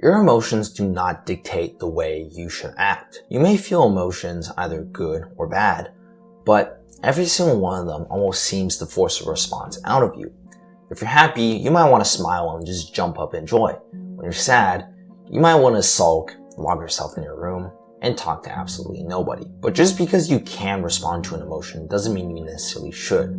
Your emotions do not dictate the way you should act. You may feel emotions either good or bad, but every single one of them almost seems to force a response out of you. If you're happy, you might want to smile and just jump up in joy. When you're sad, you might want to sulk, lock yourself in your room, and talk to absolutely nobody. But just because you can respond to an emotion doesn't mean you necessarily should,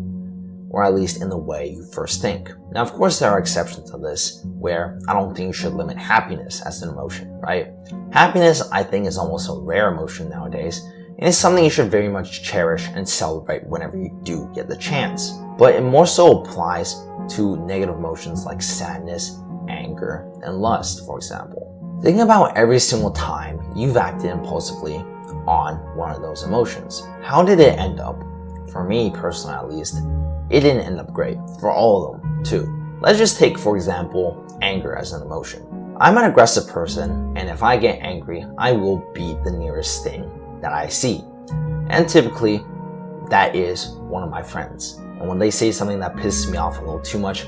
or at least in the way you first think. Now, of course, there are exceptions to this, where I don't think you should limit happiness as an emotion, right? Happiness, I think, is almost a rare emotion nowadays, and it's something you should very much cherish and celebrate whenever you do get the chance. But it more so applies to negative emotions like sadness, anger, and lust, for example. Think about every single time you've acted impulsively on one of those emotions. How did it end up? For me, personally at least, it didn't end up great. For all of them, too. Let's just take, for example, anger as an emotion. I'm an aggressive person, and if I get angry, I will beat the nearest thing that I see. And typically, that is one of my friends. And when they say something that pisses me off a little too much,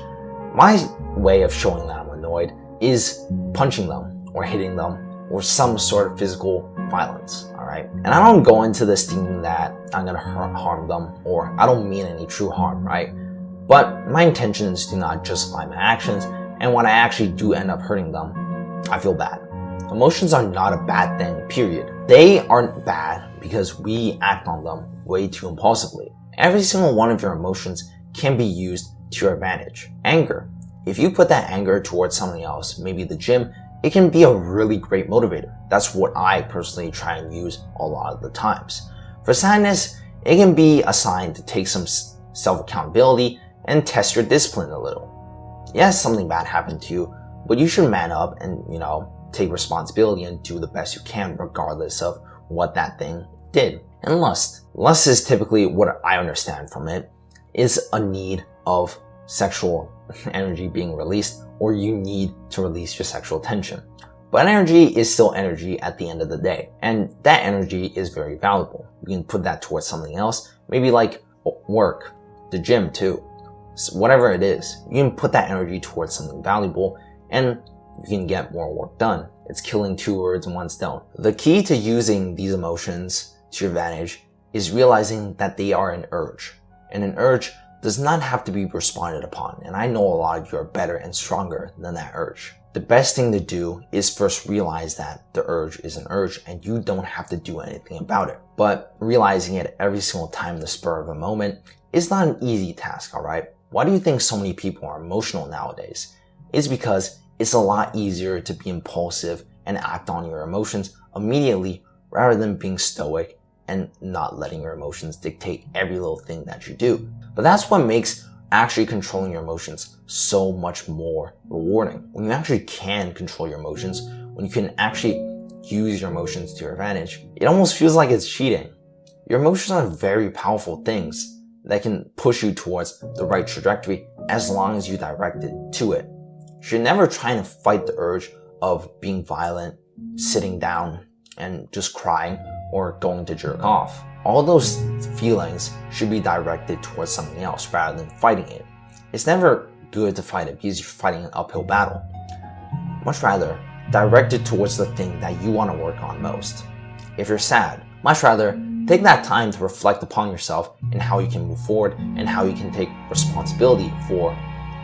my way of showing that I'm annoyed is punching them, or hitting them, or some sort of physical violence, alright? And I don't go into this thinking that I'm gonna harm them, or I don't mean any true harm, right? But my intention is to not justify my actions, and when I actually do end up hurting them, I feel bad. Emotions are not a bad thing, period. They aren't bad because we act on them way too impulsively. Every single one of your emotions can be used to your advantage. Anger. If you put that anger towards something else, maybe the gym, it can be a really great motivator. That's what I personally try and use a lot of the times. For sadness, it can be a sign to take some self-accountability and test your discipline a little. Yes, something bad happened to you, but you should man up and, take responsibility and do the best you can regardless of what that thing did. And lust. Lust is typically, what I understand from it, is a need of sexual energy being released, or you need to release your sexual tension. But energy is still energy at the end of the day, and that energy is very valuable. You can put that towards something else, maybe like work, the gym too. So whatever it is, you can put that energy towards something valuable, and you can get more work done. It's killing two birds in one stone. The key to using these emotions to your advantage is realizing that they are an urge, and an urge does not have to be responded upon, and I know a lot of you are better and stronger than that urge. The best thing to do is first realize that the urge is an urge and you don't have to do anything about it. But realizing it every single time the spur of a moment is not an easy task, alright? Why do you think so many people are emotional nowadays? It's because it's a lot easier to be impulsive and act on your emotions immediately rather than being stoic and not letting your emotions dictate every little thing that you do. But that's what makes actually controlling your emotions so much more rewarding. When you actually can control your emotions, when you can actually use your emotions to your advantage, it almost feels like it's cheating. Your emotions are very powerful things that can push you towards the right trajectory as long as you direct it to it. You're never trying to fight the urge of being violent, sitting down, and just crying, or going to jerk off. All those feelings should be directed towards something else rather than fighting it. It's never good to fight it because you're fighting an uphill battle. Much rather, direct it towards the thing that you want to work on most. If you're sad, much rather, take that time to reflect upon yourself and how you can move forward and how you can take responsibility for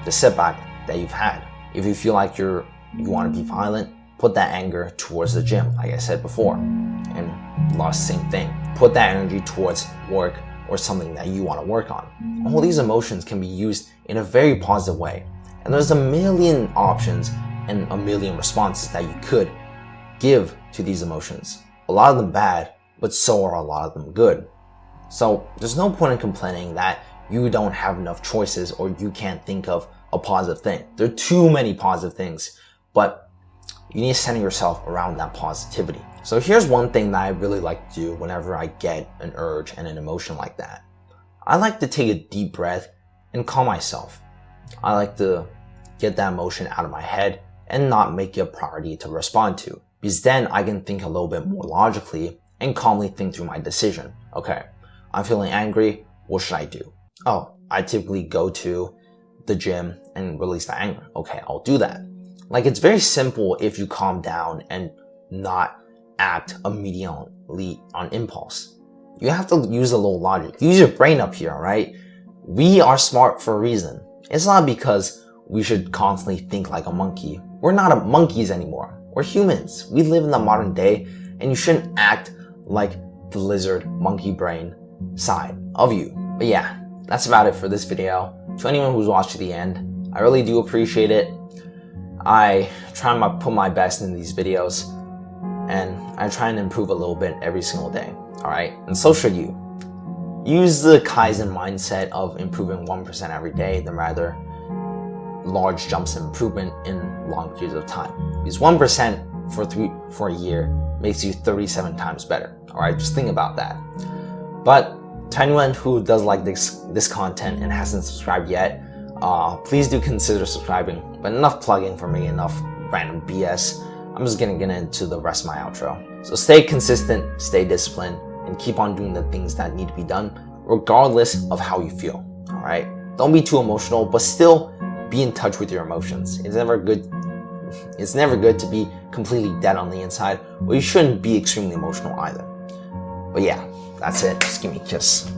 the setback that you've had. If you feel like you want to be violent, put that anger towards the gym, like I said before. And lust, same thing. Put that energy towards work or something that you want to work on. All these emotions can be used in a very positive way. And there's a million options and a million responses that you could give to these emotions. A lot of them bad, but so are a lot of them good. So there's no point in complaining that you don't have enough choices or you can't think of a positive thing. There are too many positive things, but you need to center yourself around that positivity. So here's one thing that I really like to do whenever I get an urge and an emotion like that. I like to take a deep breath and calm myself. I like to get that emotion out of my head and not make it a priority to respond to, because then I can think a little bit more logically and calmly think through my decision. Okay, I'm feeling angry, what should I do? Oh, I typically go to the gym and release the anger. Okay, I'll do that. Like, it's very simple if you calm down and not act immediately on impulse. You have to use a little logic. Use your brain up here, alright? We are smart for a reason. It's not because we should constantly think like a monkey. We're not monkeys anymore. We're humans. We live in the modern day, and you shouldn't act like the lizard monkey brain side of you. But yeah, that's about it for this video. To anyone who's watched to the end, I really do appreciate it. I try to put my best in these videos, and I try and improve a little bit every single day. Alright? And so should you. Use the Kaizen mindset of improving 1% every day than rather large jumps in improvement in long periods of time. Because 1% for a year makes you 37 times better. Alright, just think about that. But to anyone who does like this content and hasn't subscribed yet, please do consider subscribing. But enough plugging for me, enough random BS. I'm just gonna get into the rest of my outro. So stay consistent, stay disciplined, and keep on doing the things that need to be done, regardless of how you feel. Alright? Don't be too emotional, but still be in touch with your emotions. It's never good to be completely dead on the inside, but you shouldn't be extremely emotional either. But yeah, that's it. Just give me a kiss.